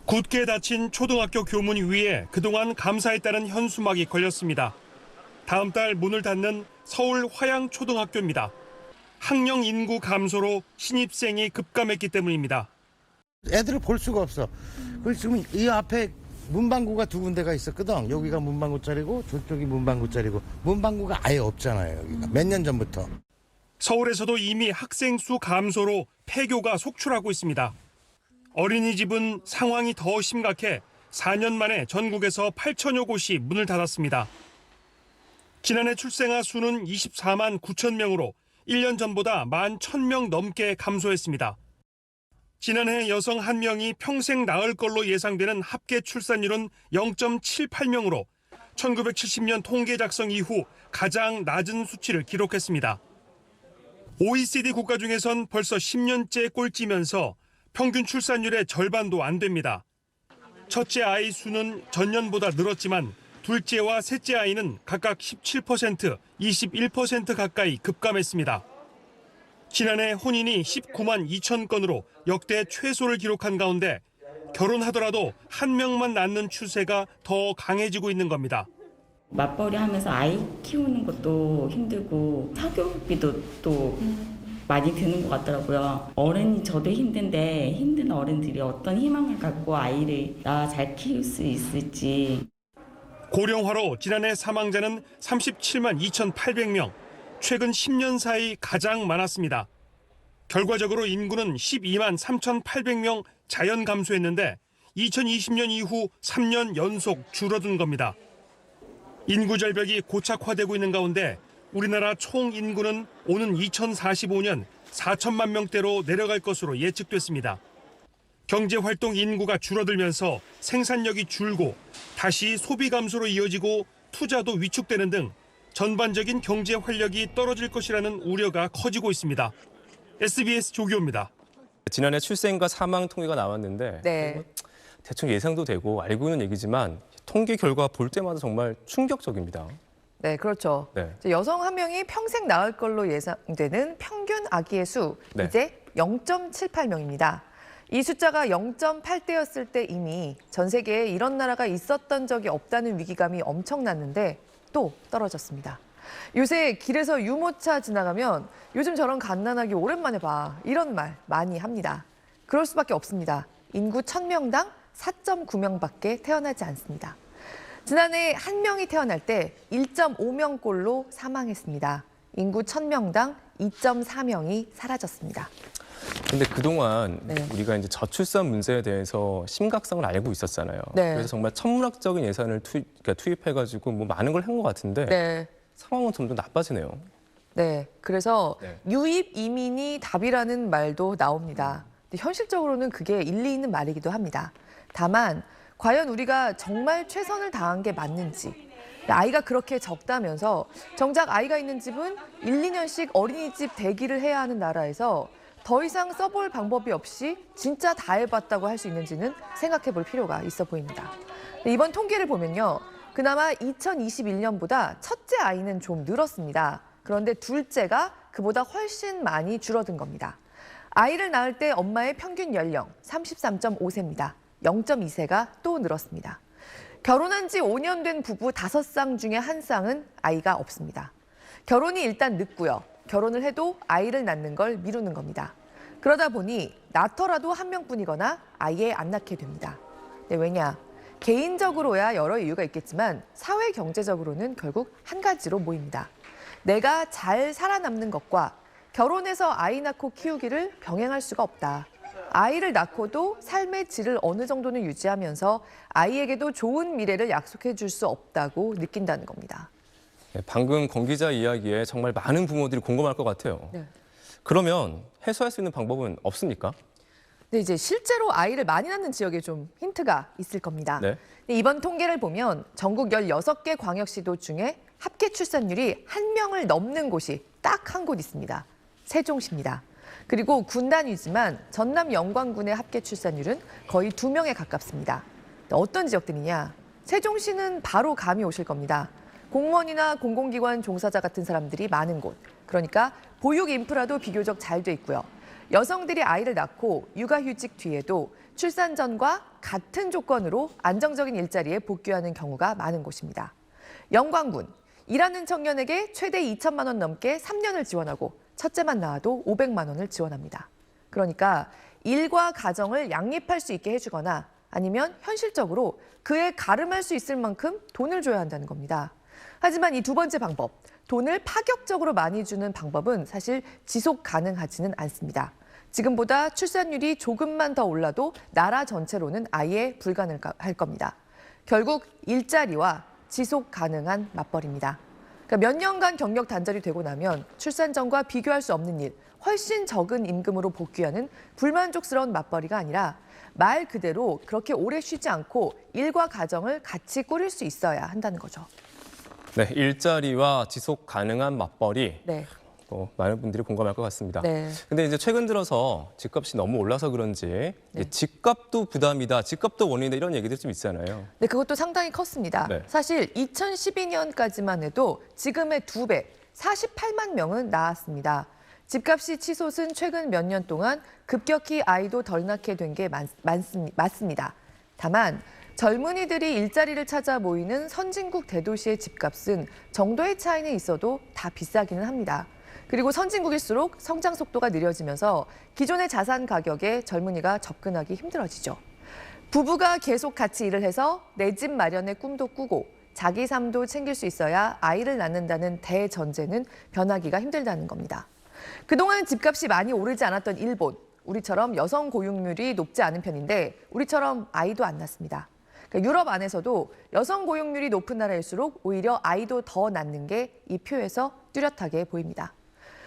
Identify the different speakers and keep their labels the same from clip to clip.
Speaker 1: 굳게 닫힌 초등학교 교문 위에 그동안 감사했다는 현수막이 걸렸습니다. 다음 달 문을 닫는 서울 화양초등학교입니다. 학령 인구 감소로 신입생이 급감했기 때문입니다.
Speaker 2: 애들을 볼 수가 없어. 그래서 지금 이 앞에 문방구가 두 군데가 있었거든. 여기가 문방구 자리고 저쪽이 문방구 자리고 문방구가 아예 없잖아요. 여기가 몇 년 전부터.
Speaker 1: 서울에서도 이미 학생 수 감소로 폐교가 속출하고 있습니다. 어린이집은 상황이 더 심각해 4년 만에 전국에서 8천여 곳이 문을 닫았습니다. 지난해 출생아 수는 24만 9천 명으로 1년 전보다 11,000명 넘게 감소했습니다. 지난해 여성 1명이 평생 낳을 걸로 예상되는 합계 출산율은 0.78명으로 1970년 통계 작성 이후 가장 낮은 수치를 기록했습니다. OECD 국가 중에선 벌써 10년째 꼴찌면서 평균 출산율의 절반도 안 됩니다. 첫째 아이 수는 전년보다 늘었지만 둘째와 셋째 아이는 각각 17%, 21% 가까이 급감했습니다. 지난해 혼인이 19만 2천 건으로 역대 최소를 기록한 가운데 결혼하더라도 한 명만 낳는 추세가 더 강해지고 있는 겁니다.
Speaker 3: 맞벌이 하면서 아이 키우는 것도 힘들고 사교육비도 또 많이 드는 것 같더라고요. 어른이 저도 힘든데 힘든 어른들이 어떤 희망을 갖고 아이를 잘 키울 수 있을지.
Speaker 1: 고령화로 지난해 사망자는 37만 2,800명, 최근 10년 사이 가장 많았습니다. 결과적으로 인구는 12만 3,800명 자연 감소했는데 2020년 이후 3년 연속 줄어든 겁니다. 인구 절벽이 고착화되고 있는 가운데 우리나라 총 인구는 오는 2045년 4천만 명대로 내려갈 것으로 예측됐습니다. 경제활동 인구가 줄어들면서 생산력이 줄고 다시 소비 감소로 이어지고 투자도 위축되는 등 전반적인 경제 활력이 떨어질 것이라는 우려가 커지고 있습니다. SBS 조기호입니다.
Speaker 4: 지난해 출생과 사망 통계가 나왔는데
Speaker 5: 네.
Speaker 4: 대충 예상도 되고 알고 있는 얘기지만 통계 결과 볼 때마다 정말 충격적입니다.
Speaker 5: 네, 그렇죠.
Speaker 4: 네.
Speaker 5: 여성 한 명이 평생 낳을 걸로 예상되는 평균 아기의 수,
Speaker 4: 네.
Speaker 5: 이제 0.78명입니다. 이 숫자가 0.8대였을 때 이미 전 세계에 이런 나라가 있었던 적이 없다는 위기감이 엄청났는데 또 떨어졌습니다. 요새 길에서 유모차 지나가면 요즘 저런 갓난아기 오랜만에 봐. 이런 말 많이 합니다. 그럴 수밖에 없습니다. 인구 1000명당 4.9명밖에 태어나지 않습니다. 지난해 한 명이 태어날 때 1.5명꼴로 사망했습니다. 인구 1000명당 2.4명이 사라졌습니다.
Speaker 4: 근데 그동안
Speaker 5: 네.
Speaker 4: 우리가 이제 저출산 문제에 대해서 심각성을 알고 있었잖아요.
Speaker 5: 네.
Speaker 4: 그래서 정말 천문학적인 예산을 투입해가지고 뭐 많은 걸 한 것 같은데
Speaker 5: 네.
Speaker 4: 상황은 점점 나빠지네요.
Speaker 5: 네, 그래서
Speaker 4: 네.
Speaker 5: 유입 이민이 답이라는 말도 나옵니다. 근데 현실적으로는 그게 일리 있는 말이기도 합니다. 다만 과연 우리가 정말 최선을 다한 게 맞는지, 아이가 그렇게 적다면서 정작 아이가 있는 집은 1, 2년씩 어린이집 대기를 해야 하는 나라에서 더 이상 써볼 방법이 없이 진짜 다 해봤다고 할 수 있는지는 생각해 볼 필요가 있어 보입니다. 이번 통계를 보면요. 그나마 2021년보다 첫째 아이는 좀 늘었습니다. 그런데 둘째가 그보다 훨씬 많이 줄어든 겁니다. 아이를 낳을 때 엄마의 평균 연령 33.5세입니다. 0.2세가 또 늘었습니다. 결혼한 지 5년 된 부부 5쌍 중에 한 쌍은 아이가 없습니다. 결혼이 일단 늦고요. 결혼을 해도 아이를 낳는 걸 미루는 겁니다. 그러다 보니 낳더라도 한 명뿐이거나 아예 안 낳게 됩니다. 네, 왜냐? 개인적으로야 여러 이유가 있겠지만 사회 경제적으로는 결국 한 가지로 모입니다. 내가 잘 살아남는 것과 결혼해서 아이 낳고 키우기를 병행할 수가 없다. 아이를 낳고도 삶의 질을 어느 정도는 유지하면서 아이에게도 좋은 미래를 약속해 줄 수 없다고 느낀다는 겁니다.
Speaker 4: 네, 방금 권 기자 이야기에 정말 많은 부모들이 공감할 것 같아요.
Speaker 5: 네.
Speaker 4: 그러면 해소할 수 있는 방법은 없습니까?
Speaker 5: 네, 이제 실제로 아이를 많이 낳는 지역에 좀 힌트가 있을 겁니다.
Speaker 4: 네.
Speaker 5: 이번 통계를 보면 전국 16개 광역시도 중에 합계 출산율이 1명을 넘는 곳이 딱 한 곳 있습니다. 세종시입니다. 그리고 군 단위지만 전남 영광군의 합계 출산율은 거의 2명에 가깝습니다. 어떤 지역들이냐? 세종시는 바로 감이 오실 겁니다. 공무원이나 공공기관 종사자 같은 사람들이 많은 곳. 그러니까 보육 인프라도 비교적 잘 돼 있고요. 여성들이 아이를 낳고 육아휴직 뒤에도 출산 전과 같은 조건으로 안정적인 일자리에 복귀하는 경우가 많은 곳입니다. 영광군, 일하는 청년에게 최대 2천만 원 넘게 3년을 지원하고 첫째만 낳아도 500만 원을 지원합니다. 그러니까 일과 가정을 양립할 수 있게 해주거나 아니면 현실적으로 그에 가름할 수 있을 만큼 돈을 줘야 한다는 겁니다. 하지만 이 두 번째 방법, 돈을 파격적으로 많이 주는 방법은 사실 지속 가능하지는 않습니다. 지금보다 출산율이 조금만 더 올라도 나라 전체로는 아예 불가능할 겁니다. 결국 일자리와 지속 가능한 맞벌이입니다. 그러니까 몇 년간 경력 단절이 되고 나면 출산 전과 비교할 수 없는 일, 훨씬 적은 임금으로 복귀하는 불만족스러운 맞벌이가 아니라 말 그대로 그렇게 오래 쉬지 않고 일과 가정을 같이 꾸릴 수 있어야 한다는 거죠.
Speaker 4: 네, 일자리와 지속 가능한 맞벌이
Speaker 5: 네.
Speaker 4: 많은 분들이 공감할 것 같습니다.
Speaker 5: 네.
Speaker 4: 근데 이제 최근 들어서 집값이 너무 올라서 그런지
Speaker 5: 네.
Speaker 4: 집값도 부담이다, 집값도 원인이다 이런 얘기들이 좀 있잖아요.
Speaker 5: 네, 그것도 상당히 컸습니다.
Speaker 4: 네.
Speaker 5: 사실 2012년까지만 해도 지금의 2배, 48만 명은 나왔습니다. 집값이 치솟은 최근 몇 년 동안 급격히 아이도 덜 낳게 된 게 맞습니다. 다만 젊은이들이 일자리를 찾아 모이는 선진국 대도시의 집값은 정도의 차이는 있어도 다 비싸기는 합니다. 그리고 선진국일수록 성장 속도가 느려지면서 기존의 자산 가격에 젊은이가 접근하기 힘들어지죠. 부부가 계속 같이 일을 해서 내 집 마련의 꿈도 꾸고 자기 삶도 챙길 수 있어야 아이를 낳는다는 대전제는 변하기가 힘들다는 겁니다. 그동안 집값이 많이 오르지 않았던 일본, 우리처럼 여성 고용률이 높지 않은 편인데 우리처럼 아이도 안 낳습니다. 그러니까 유럽 안에서도 여성 고용률이 높은 나라일수록 오히려 아이도 더 낳는 게 이 표에서 뚜렷하게 보입니다.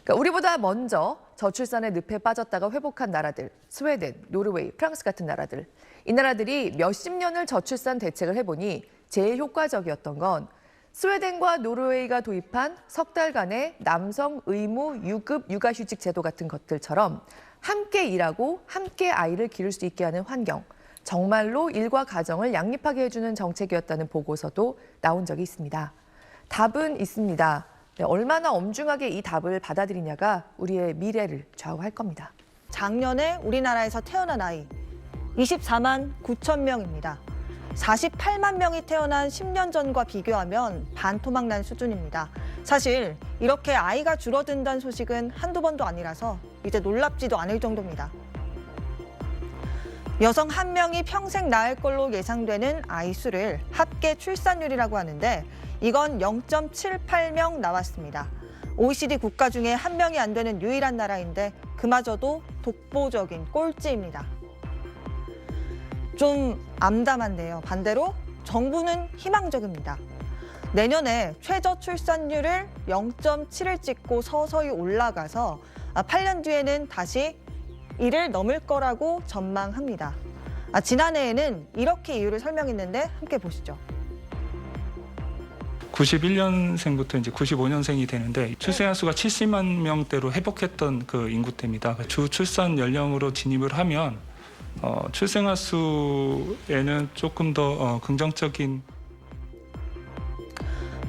Speaker 5: 그러니까 우리보다 먼저 저출산의 늪에 빠졌다가 회복한 나라들, 스웨덴, 노르웨이, 프랑스 같은 나라들. 이 나라들이 몇십 년을 저출산 대책을 해보니 제일 효과적이었던 건 스웨덴과 노르웨이가 도입한 석 달간의 남성 의무 유급 육아휴직 제도 같은 것들처럼 함께 일하고 함께 아이를 기를 수 있게 하는 환경, 정말로 일과 가정을 양립하게 해주는 정책이었다는 보고서도 나온 적이 있습니다. 답은 있습니다. 네, 얼마나 엄중하게 이 답을 받아들이냐가 우리의 미래를 좌우할 겁니다.
Speaker 6: 작년에 우리나라에서 태어난 아이 24만 9천 명입니다. 48만 명이 태어난 10년 전과 비교하면 반토막 난 수준입니다. 사실 이렇게 아이가 줄어든다는 소식은 한두 번도 아니라서 이제 놀랍지도 않을 정도입니다. 여성 한 명이 평생 낳을 걸로 예상되는 아이 수를 합계 출산율이라고 하는데 이건 0.78명 나왔습니다. OECD 국가 중에 한 명이 안 되는 유일한 나라인데 그마저도 독보적인 꼴찌입니다. 좀 암담한데요. 반대로 정부는 희망적입니다. 내년에 최저 출산율을 0.7을 찍고 서서히 올라가서 8년 뒤에는 다시 1을 넘을 거라고 전망합니다. 지난해에는 이렇게 이유를 설명했는데 함께 보시죠.
Speaker 7: 91년생부터 이제 95년생이 되는데 출생아 수가 70만 명대로 회복했던 그 인구대입니다. 주 출산 연령으로 진입을 하면 출생아 수에는 조금 더 긍정적인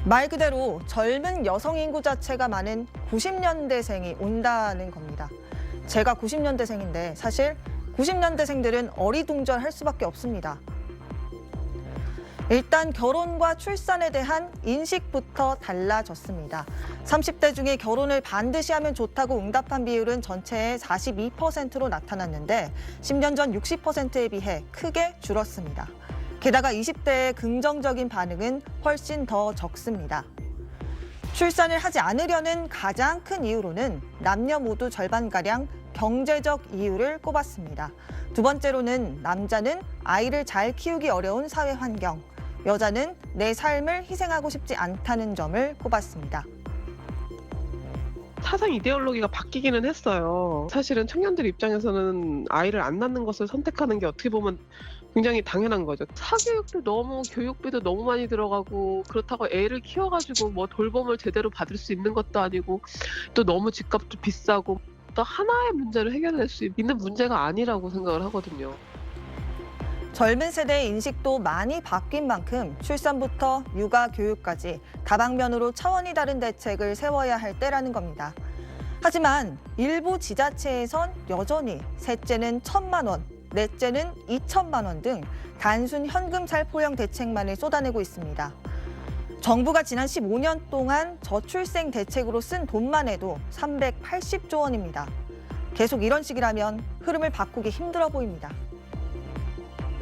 Speaker 6: 말 그대로 젊은 여성 인구 자체가 많은 90년대생이 온다는 겁니다. 제가 90년대생인데 사실 90년대생들은 어리둥절할 수밖에 없습니다. 일단 결혼과 출산에 대한 인식부터 달라졌습니다. 30대 중에 결혼을 반드시 하면 좋다고 응답한 비율은 전체의 42%로 나타났는데 10년 전 60%에 비해 크게 줄었습니다. 게다가 20대의 긍정적인 반응은 훨씬 더 적습니다. 출산을 하지 않으려는 가장 큰 이유로는 남녀 모두 절반가량 경제적 이유를 꼽았습니다. 두 번째로는 남자는 아이를 잘 키우기 어려운 사회 환경, 여자는 내 삶을 희생하고 싶지 않다는 점을 꼽았습니다.
Speaker 8: 사상 이데올로기가 바뀌기는 했어요. 사실은 청년들 입장에서는 아이를 안 낳는 것을 선택하는 게 어떻게 보면 굉장히 당연한 거죠. 사교육도 너무 교육비도 너무 많이 들어가고 그렇다고 애를 키워가지고 뭐 돌봄을 제대로 받을 수 있는 것도 아니고 또 너무 집값도 비싸고 또 하나의 문제를 해결할 수 있는 문제가 아니라고 생각을 하거든요.
Speaker 6: 젊은 세대의 인식도 많이 바뀐 만큼 출산부터 육아, 교육까지 다방면으로 차원이 다른 대책을 세워야 할 때라는 겁니다. 하지만 일부 지자체에선 여전히 셋째는 1,000만 원, 넷째는 2천만 원 등 단순 현금 살포형 대책만을 쏟아내고 있습니다. 정부가 지난 15년 동안 저출생 대책으로 쓴 돈만 해도 380조 원입니다. 계속 이런 식이라면 흐름을 바꾸기 힘들어 보입니다.